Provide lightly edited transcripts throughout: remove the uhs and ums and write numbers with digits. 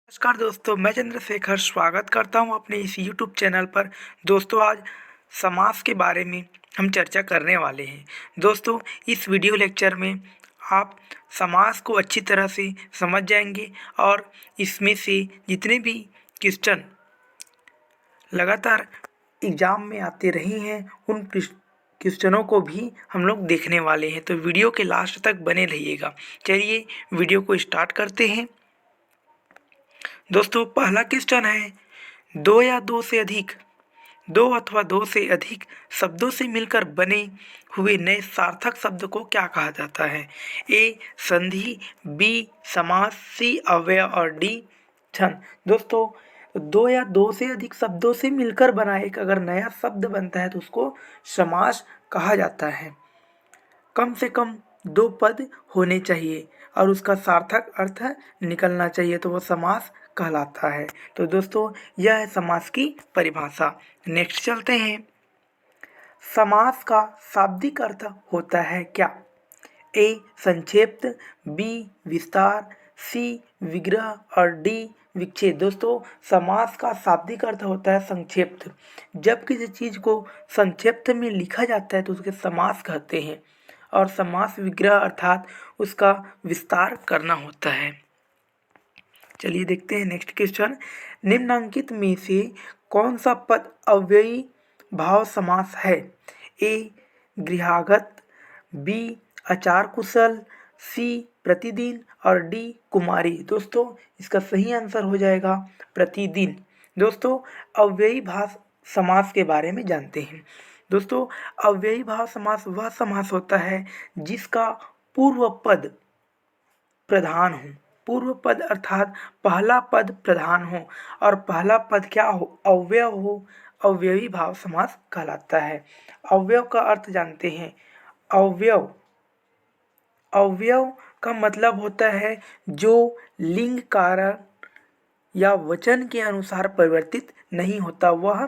नमस्कार दोस्तों, मैं चंद्रशेखर स्वागत करता हूं अपने इस YouTube चैनल पर। दोस्तों, आज समास के बारे में हम चर्चा करने वाले हैं। दोस्तों, इस वीडियो लेक्चर में आप समास को अच्छी तरह से समझ जाएंगे और इसमें से जितने भी क्वेश्चन लगातार एग्ज़ाम में आते रहे हैं उन क्वेश्चनों को भी हम लोग देखने वाले हैं। तो वीडियो के लास्ट तक बने रहिएगा। चलिए वीडियो को स्टार्ट करते हैं। दोस्तों, पहला क्वेश्चन है, दो या दो से अधिक, दो अथवा दो से अधिक शब्दों से मिलकर बने हुए नए सार्थक शब्द को क्या कहा जाता है? ए संधि, बी समास, सी अव्यय और डी छंद। दोस्तों, दो या दो से अधिक शब्दों से मिलकर बना एक अगर नया शब्द बनता है तो उसको समास कहा जाता है। कम से कम दो पद होने चाहिए और उसका सार्थक अर्थ निकलना चाहिए तो वो समास कहलाता है। तो दोस्तों, यह है समास की परिभाषा। नेक्स्ट चलते हैं। समास का शाब्दिक अर्थ होता है क्या? ए संक्षेप्त, बी विस्तार, सी विग्रह और डी विच्छेद। दोस्तों, समास का शाब्दिक अर्थ होता है संक्षेप्त। जब किसी चीज़ को संक्षेप्त में लिखा जाता है तो उसके समास कहते हैं और समास विग्रह अर्थात उसका विस्तार करना होता है। चलिए देखते हैं नेक्स्ट क्वेश्चन। निम्नलिखित में से कौन सा पद अव्ययी भाव समास है? ए गृहागत, बी आचार कुशल, सी प्रतिदिन और डी कुमारी। दोस्तों, इसका सही आंसर हो जाएगा प्रतिदिन। दोस्तों, अव्ययी भाव समास के बारे में जानते हैं। दोस्तों, अव्ययी भाव समास वह समास होता है जिसका पूर्व पद प्रधान हो। पूर्व पद अर्थात पहला पद प्रधान हो और पहला पद क्या हो? अव्यय हो। अव्ययी भाव समास कहलाता है। अव्यय का अर्थ जानते हैं। अव्यय अव्यय का मतलब होता है जो लिंग कारण या वचन के अनुसार परिवर्तित नहीं होता, वह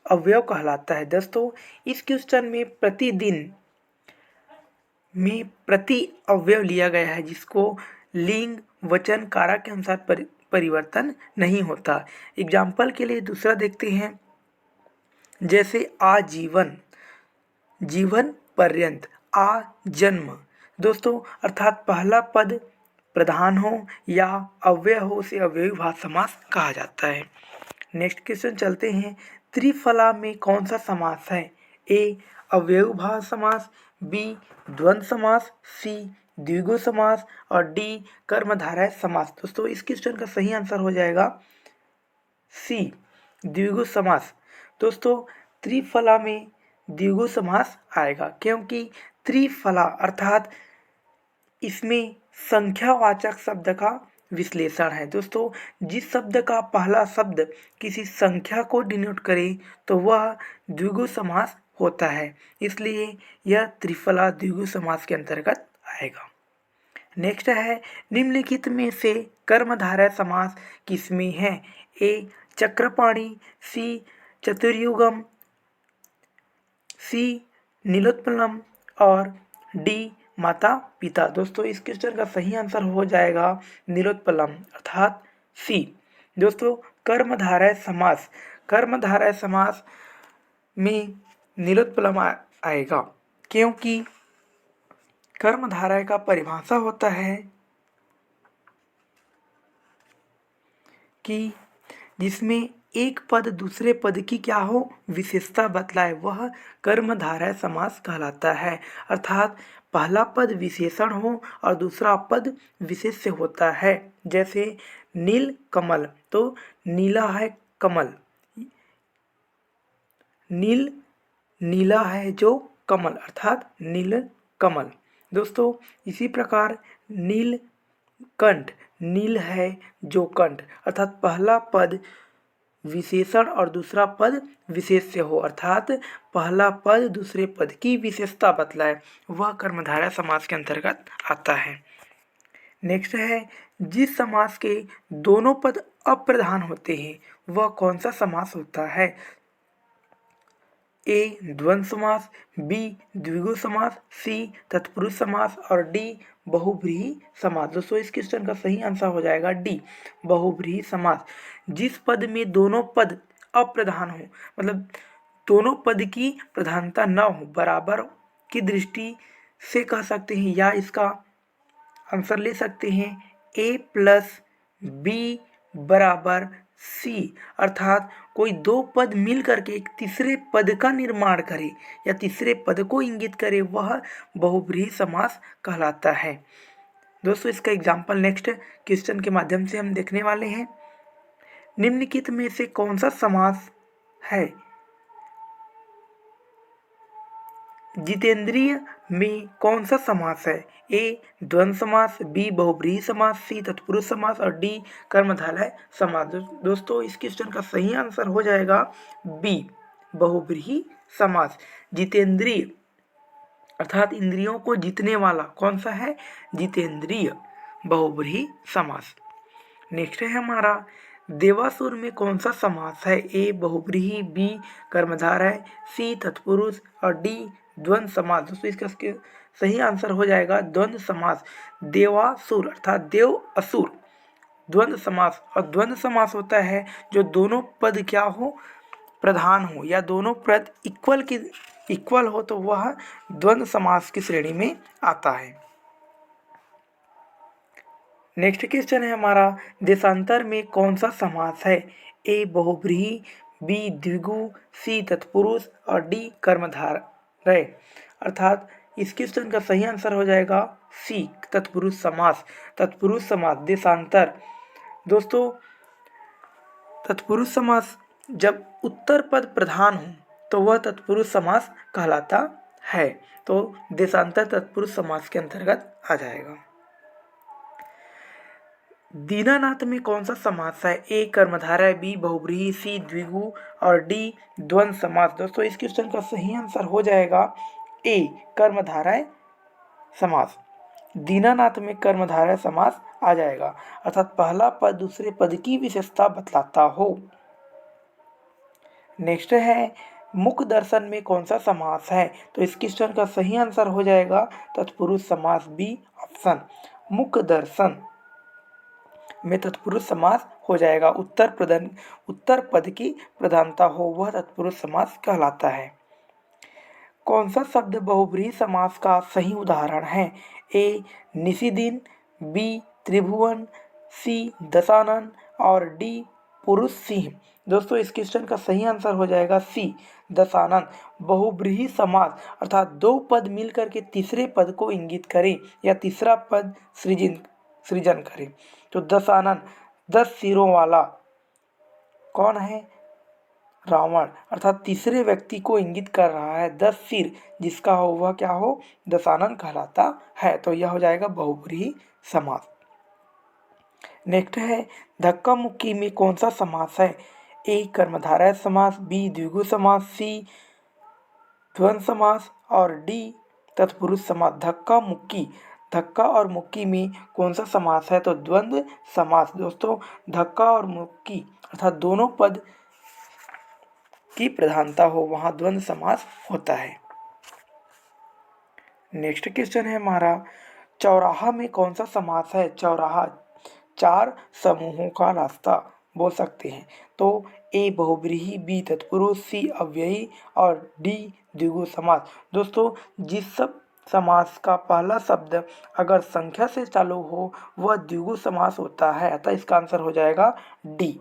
अव्यय कहलाता है। दोस्तों, इस क्वेश्चन में प्रतिदिन में प्रति अव्यय लिया गया है जिसको लिंग वचन कारक के अनुसार परिवर्तन नहीं होता। एग्जाम्पल के लिए दूसरा देखते हैं, जैसे आजीवन, जीवन पर्यंत, आजन्म। दोस्तों, अर्थात पहला पद प्रधान हो या अव्यय हो उसे अव्ययी भाव समास कहा जाता है। नेक्स्ट क्वेश्चन चलते हैं। त्रिफला में कौन सा समास है? ए अव्ययी भाव समास, बी द्वंद्व समास, सी द्विगु समास और डी कर्मधारय समास। दोस्तों, इस क्वेश्चन का सही आंसर हो जाएगा सी द्विगु समास। दोस्तों, त्रिफला में द्विगु समास आएगा क्योंकि त्रिफला अर्थात इसमें संख्यावाचक शब्द का विश्लेषण है। दोस्तों, जिस शब्द का पहला शब्द किसी संख्या को डिनोट करे तो वह द्विगु समास होता है, इसलिए यह त्रिफला द्विगु समास के अंतर्गत आएगा। नेक्स्ट है, निम्नलिखित में से कर्मधारय समास किसमें है? ए चक्रपाणी, सी चतुर्युगम, सी नीलोत्पलम और डी माता पिता। दोस्तों, इस क्वेश्चन का सही आंसर हो जाएगा नीलोत्पलम अर्थात सी। दोस्तों, कर्मधारय समास में नीलोत्पलम आएगा क्योंकि कर्मधारय का परिभाषा होता है कि जिसमें एक पद दूसरे पद की क्या हो? विशेषता बतलाए, वह कर्मधारय समास कहलाता है। अर्थात पहला पद विशेषण हो और दूसरा पद विशेष्य होता है। जैसे नील कमल, तो नीला है कमल, नील नीला है जो कमल अर्थात नील कमल। दोस्तों, इसी प्रकार नीलकंठ, नील है जो कंठ अर्थात पहला पद विशेषण और दूसरा पद विशेष्य हो अर्थात पहला पद दूसरे पद की विशेषता बतलाए, वह कर्मधारय समास के अंतर्गत आता है। नेक्स्ट है, जिस समास के दोनों पद अप्रधान होते हैं वह कौन सा समास होता है? ए द्वंद्व समास, बी द्विगु समास, सी तत्पुरुष समास और डी बहुव्रीहि समास। दोस्तों इस क्वेश्चन का सही आंसर हो जाएगा डी, बहुव्रीहि समास। जिस पद में दोनों पद अप्रधान हो, मतलब दोनों पद की प्रधानता न हो, बराबर की दृष्टि से कह सकते हैं, या इसका आंसर ले सकते हैं ए प्लस बी बराबर सी, अर्थात कोई दो पद मिल करके एक तीसरे पद का निर्माण करे या तीसरे पद को इंगित करे, वह बहुव्रीहि समास कहलाता है। दोस्तों इसका एग्जाम्पल नेक्स्ट क्वेश्चन के माध्यम से हम देखने वाले हैं। निम्नलिखित में से कौन सा समास है जितेंद्रिय में कौन सा समास है? ए द्वंद्व समास, बी बहुव्रीहि समास, सी तत्पुरुष समास और डी कर्मधारय समास। दोस्तों इस क्वेश्चन का सही आंसर हो जाएगा बी, बहुव्रीहि समास। जितेंद्रिय अर्थात इंद्रियों को जीतने वाला कौन सा है? जितेंद्रिय, बहुव्रीहि समास। नेक्स्ट है हमारा देवासुर में कौन सा समास है? ए बहुव्रीहि, बी कर्मधारय, सी तत्पुरुष और डी द्वंद्व समास। दोस्तों इसका सही आंसर हो जाएगा द्वंद्व समास। देवासुर अर्थात देव असुर, द्वंद्व समास। और द्वंद्व समास होता है जो दोनों पद क्या हो? प्रधान हो, या दोनों पद इक्वल हो, तो वह द्वंद्व समास की श्रेणी में आता है। नेक्स्ट क्वेश्चन है हमारा देशांतर में कौन सा समास है? ए बहुव्रीहि, बी द्विगु, सी तत्पुरुष और डी कर्मधारय। अर्थात इस क्वेश्चन का सही आंसर हो जाएगा सी, तत्पुरुष समास। तत्पुरुष समास देशांतर। दोस्तों तत्पुरुष समास जब उत्तर पद प्रधान हो तो वह तत्पुरुष समास कहलाता है, तो देशांतर तत्पुरुष समास के अंतर्गत आ जाएगा। दीनानाथ में कौन सा समास है? ए कर्मधारय, बी बहुव्रीहि, सी द्विगु और डी द्वंद्व समास। दोस्तों इस क्वेश्चन का सही आंसर हो जाएगा ए कर्मधारय समास। दीनानाथ में कर्मधारय समास आ जाएगा, अर्थात पहला पद दूसरे पद की विशेषता बतलाता हो। नेक्स्ट है मुख दर्शन में कौन सा समास है? तो इस क्वेश्चन का सही आंसर हो जाएगा तत्पुरुष समास, बी ऑप्शन। मुख दर्शन में तत्पुरुष समास हो जाएगा, उत्तर पद की प्रधानता हो वह तत्पुरुष समास कहलाता है। कौन सा शब्द बहुव्रीहि समास का सही उदाहरण है? ए निशिदिन, बी त्रिभुवन, सी दशानन और डी पुरुष सिंह। दोस्तों इस क्वेश्चन का सही आंसर हो जाएगा सी, दशानन। बहुव्रीहि समास अर्थात दो पद मिलकर के तीसरे पद को इंगित करें या तीसरा पद सृजन करें। तो दशानन 10 सिरों वाला कौन है? रावण, अर्थात तीसरे व्यक्ति को इंगित कर रहा है। 10 सिर जिसका हो वह क्या हो? दशानन कहलाता है, तो यह हो जाएगा बहुव्रीहि समास। नेक्स्ट है धक्का मुक्की में कौन सा समास है? ए कर्मधारय समास, बी द्विगु समास, सी द्वंद्व समास और डी तत्पुरुष समास। धक्का और मुक्की में कौन सा समास है? तो द्वंद्व समास। दोस्तों धक्का और मुक्की अर्थात दोनों पद की प्रधानता हो वहां द्वंद्व समास होता है। नेक्स्ट क्वेश्चन है हमारा चौराहा में कौन सा समास है? चौराहा चार समूहों का रास्ता बोल सकते हैं। तो ए बहुव्रीहि, बी तत्पुरुष, सी अव्ययी और डी द्विगु समास। दोस्तों जिस सब समास का पहला शब्द अगर संख्या से चालू हो वह द्विगु समास होता है, अतः इसका आंसर हो जाएगा डी।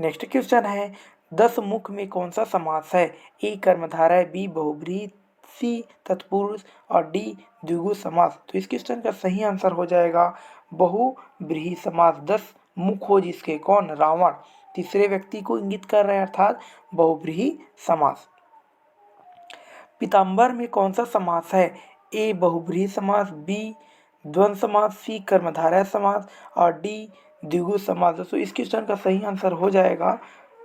नेक्स्ट क्वेश्चन है 10 मुख में कौन सा समास है? ए कर्मधारय, बी बहुव्रीहि, सी तत्पुरुष और डी द्विगु समास। तो इस क्वेश्चन का सही आंसर हो जाएगा बहुव्रीहि समास। 10 मुख हो जिसके, कौन? रावण, तीसरे व्यक्ति को इंगित कर रहे हैं, अर्थात बहुव्रीहि समास। पीताम्बर में कौन सा समास है? ए बहुव्रीहि समास, बी द्वंद्व समास, सी कर्मधारय समास और डी द्विगु समास। दोस्तों इस क्वेश्चन का सही आंसर हो जाएगा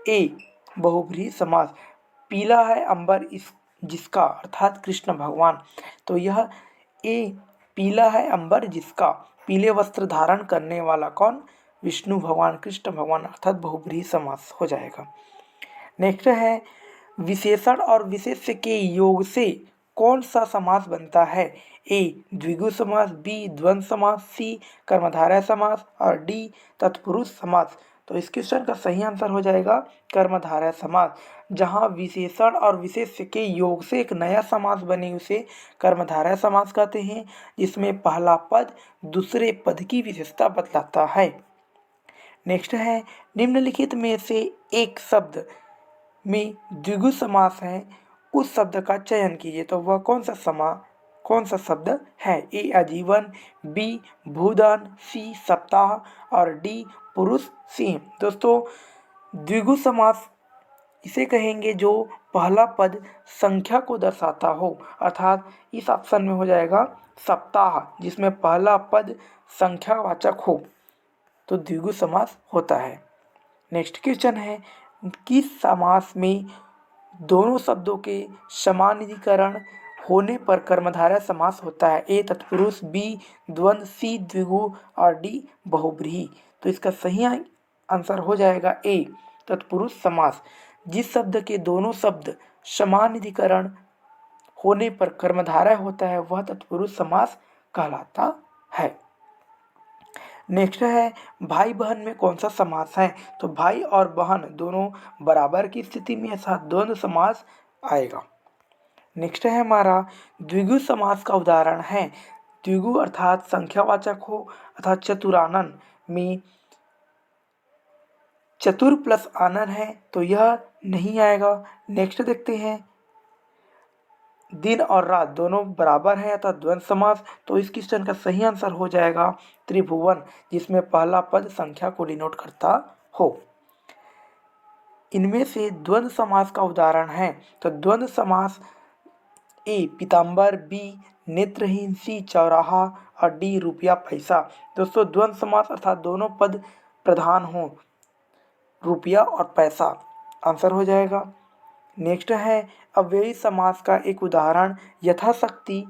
ए बहुव्रीहि समास। पीला है अंबर जिसका, अर्थात कृष्ण भगवान, तो यह ए पीला है अंबर जिसका, पीले वस्त्र धारण करने वाला कौन? विष्णु भगवान, कृष्ण भगवान, अर्थात बहुव्रीहि समास हो जाएगा। नेक्स्ट है विशेषण और विशेष्य के योग से कौन सा समास बनता है? ए द्विगु समास, बी द्वंद्व समास, सी कर्मधारय समास और डी तत्पुरुष समास। तो इस क्वेश्चन का सही आंसर हो जाएगा कर्मधारय समास। जहाँ विशेषण और विशेष्य के योग से एक नया समास बने उसे कर्मधारय समास कहते हैं, जिसमें पहला पद दूसरे पद की विशेषता बतलाता है। नेक्स्ट है, निम्नलिखित में से एक शब्द में द्विगु समास है, उस शब्द का चयन कीजिए। तो वह कौन सा शब्द है? ए आजीवन, बी भूदान, सी सप्ताह और डी पुरुष सिंह। दोस्तों, द्विगु समास इसे कहेंगे जो पहला पद संख्या को दर्शाता हो, अर्थात इस ऑप्शन में हो जाएगा सप्ताह, जिसमें पहला पद संख्यावाचक हो, तो द्विगु समास होता है। नेक्स्ट क्वेश्चन है, किस समास में दोनों शब्दों के समानाधिकरण होने पर कर्मधारय समास होता है? ए तत्पुरुष, बी द्वंद्व, सी द्विगु और डी बहुब्रीहि। तो इसका सही आंसर हो जाएगा ए तत्पुरुष समास। जिस शब्द के दोनों शब्द समानाधिकरण होने पर कर्मधारय होता है वह तत्पुरुष समास कहलाता है। नेक्स्ट है, भाई बहन में कौन सा समास है? तो भाई और बहन दोनों बराबर की स्थिति में ऐसा द्वंद्व समास आएगा। नेक्स्ट है हमारा द्विगु समास का उदाहरण है। द्विगु अर्थात संख्यावाचक हो, अर्थात चतुरानन में चतुर प्लस आनन है तो यह नहीं आएगा। नेक्स्ट देखते हैं, दिन और रात दोनों बराबर है अर्थात द्वंद्व समास, तो इस क्वेश्चन का सही आंसर हो जाएगा त्रिभुवन, जिसमें पहला पद संख्या को डिनोट करता हो। इनमें से द्वंद्व समास का उदाहरण है। तो द्वंद्व समास ए पीताम्बर, बी नेत्रहीन, सी चौराहा और डी रुपया पैसा। दोस्तों, द्वंद्व समास अर्थात दोनों पद प्रधान हो, रुपया और पैसा आंसर हो जाएगा। नेक्स्ट है, अव्ययी समास का एक उदाहरण, यथाशक्ति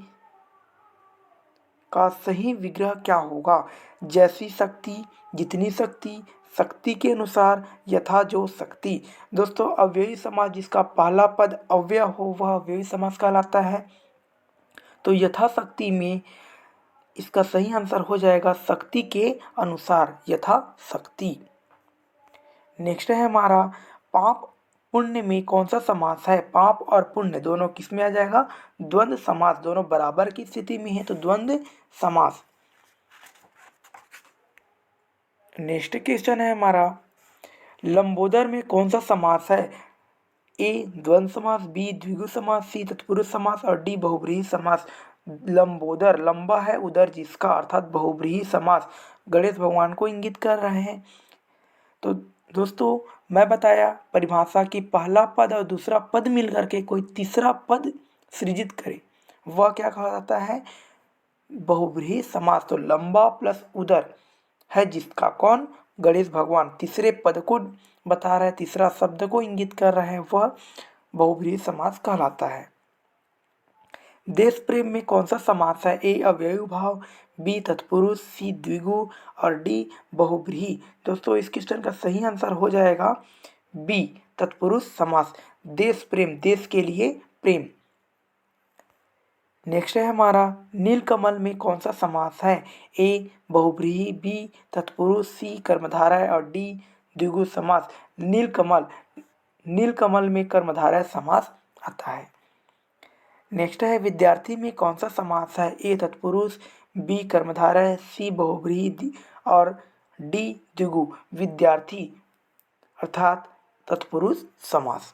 का सही विग्रह क्या होगा? जैसी शक्ति, जितनी शक्ति, शक्ति के अनुसार, यथा जो शक्ति। दोस्तों, अव्ययी समास जिसका पहला पद अव्यय हो वह अव्ययी समास कहलाता है। तो यथाशक्ति में इसका सही आंसर हो जाएगा शक्ति के अनुसार, यथा शक्ति। नेक्स्ट है हमारा, पाप पुण्य में कौन सा समास है? पाप और पुण्य दोनों किस में आ जाएगा? द्वंद्व समास, दोनों बराबर की स्थिति में है तो द्वंद्व समास। नेक्स्ट क्वेश्चन है हमारा, लंबोदर में कौन सा समास है? ए द्वंद्व समास, बी द्विगु समास, सी तत्पुरुष समास और डी बहुब्रीहि समास। लंबोदर, लंबा है उदर जिसका, अर्थात बहुब्रीहि समास गणेश भगवान को इंगित कर रहे हैं। तो दोस्तों, मैं बताया परिभाषा की पहला पद और दूसरा पद मिलकर के कोई तीसरा पद सृजित करे वह क्या कहा जाता है? बहुब्रीहि समास। तो लंबा प्लस उदर है जिसका, कौन? गणेश भगवान तीसरे पद को बता रहे हैं, तीसरा शब्द को इंगित कर रहे हैं, वह बहुब्रीहि समास कहलाता है। देश प्रेम में कौन सा समास है? ए अव्ययी भाव, बी तत्पुरुष, सी द्विगु और डी बहुब्रीहि। दोस्तों, इस क्वेश्चन का सही आंसर हो जाएगा बी तत्पुरुष समास। देश प्रेम, देश के लिए प्रेम। नेक्स्ट है हमारा, नीलकमल में कौन सा समास है? ए बहुब्रीहि, बी तत्पुरुष, सी कर्मधारय और डी द्विगु समास। नीलकमल में कर्मधारय समास आता है। नेक्स्ट है, विद्यार्थी में कौन सा समास है? ए तत्पुरुष, बी कर्मधारय, सी बहुब्रीहि और डी द्विगु। विद्यार्थी अर्थात तत्पुरुष समास।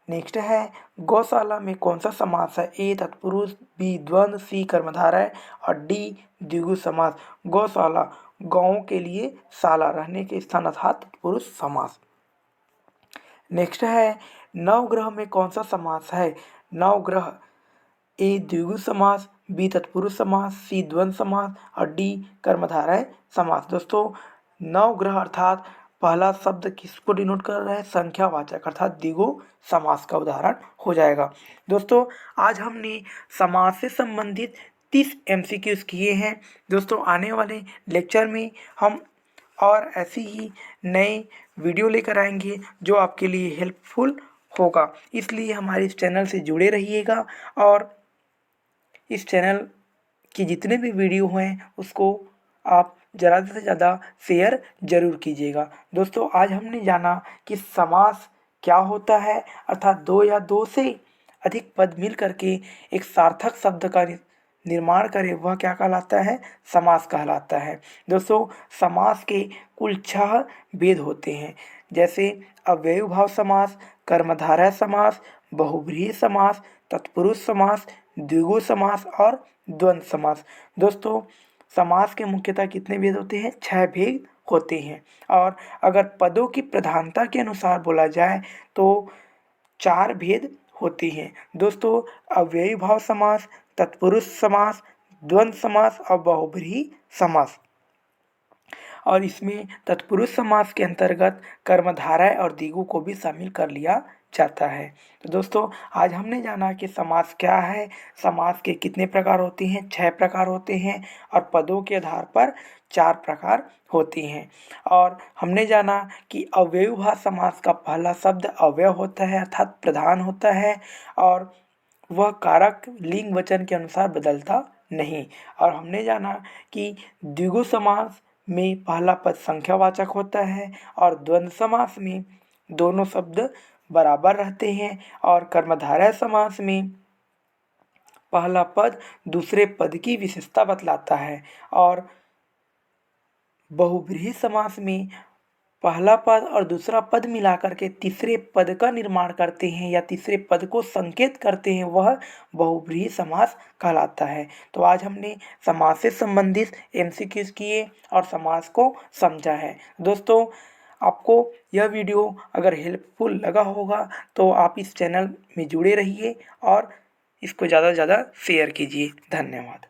नेक्स्ट है, गौशाला में कौन सा समास है? ए तत्पुरुष, बी द्वंद्व, सी कर्मधारय और डी द्विगु समास। गौशाला, गांवों के लिए शाला, रहने के स्थान अर्थात तत्पुरुष समास। नेक्स्ट है, नवग्रह में कौन सा समास है? नवग्रह, ए द्विगु समास, बी तत्पुरुष समास, सी द्वंद्व समास और डी कर्मधारय समास। दोस्तों, नवग्रह अर्थात पहला शब्द किसको डिनोट कर रहा है? संख्यावाचक अर्थात द्विगु समास का उदाहरण हो जाएगा। दोस्तों, आज हमने समास से संबंधित 30 MCQs किए हैं। दोस्तों, आने वाले लेक्चर में हम और ऐसी ही नए वीडियो लेकर आएंगे जो आपके लिए हेल्पफुल होगा। इसलिए हमारे इस चैनल से जुड़े रहिएगा और इस चैनल की जितने भी वीडियो हैं उसको आप ज़्यादा से ज़्यादा शेयर ज़रूर कीजिएगा। दोस्तों, आज हमने जाना कि समास क्या होता है, अर्थात दो या दो से अधिक पद मिल करके एक सार्थक शब्द का निर्माण करे, वह क्या कहलाता है? समास कहलाता है। दोस्तों, समास के कुल 6 भेद होते हैं, जैसे अव्ययीभाव समास, कर्मधारय समास, बहुव्रीहि समास, तत्पुरुष समास, द्विगु समास और द्वंद्व समास। दोस्तों, समास के मुख्यतः कितने भेद होते हैं? 6 भेद होते हैं। और अगर पदों की प्रधानता के अनुसार बोला जाए तो 4 भेद होते हैं। दोस्तों, अव्ययी भाव समास, तत्पुरुष समास, द्वंद्व समास और बहुव्रीहि समास। और इसमें तत्पुरुष समास के अंतर्गत कर्मधारय और द्विगु को भी शामिल कर लिया जाता है। तो दोस्तों, आज हमने जाना कि समास क्या है, समास के कितने प्रकार होते हैं। 6 प्रकार होते हैं और पदों के आधार पर 4 प्रकार होते हैं। और हमने जाना कि अव्ययीभाव समास का पहला शब्द अव्यय होता है, अर्थात प्रधान होता है, और वह कारक लिंग वचन के अनुसार बदलता नहीं। और हमने जाना कि द्विगु समास में पहला पद संख्यावाचक होता है और द्वंद्व समास में दोनों शब्द बराबर रहते हैं। और कर्मधारय समास में पहला पद दूसरे पद की विशेषता बतलाता है। और बहुव्रीहि समास में पहला पद और दूसरा पद मिलाकर के तीसरे पद का निर्माण करते हैं या तीसरे पद को संकेत करते हैं, वह बहुव्रीहि समास कहलाता है। तो आज हमने समास से संबंधित MCQs किए और समास को समझा है। दोस्तों, आपको यह वीडियो अगर हेल्पफुल लगा होगा तो आप इस चैनल में जुड़े रहिए और इसको ज़्यादा से ज़्यादा शेयर कीजिए। धन्यवाद।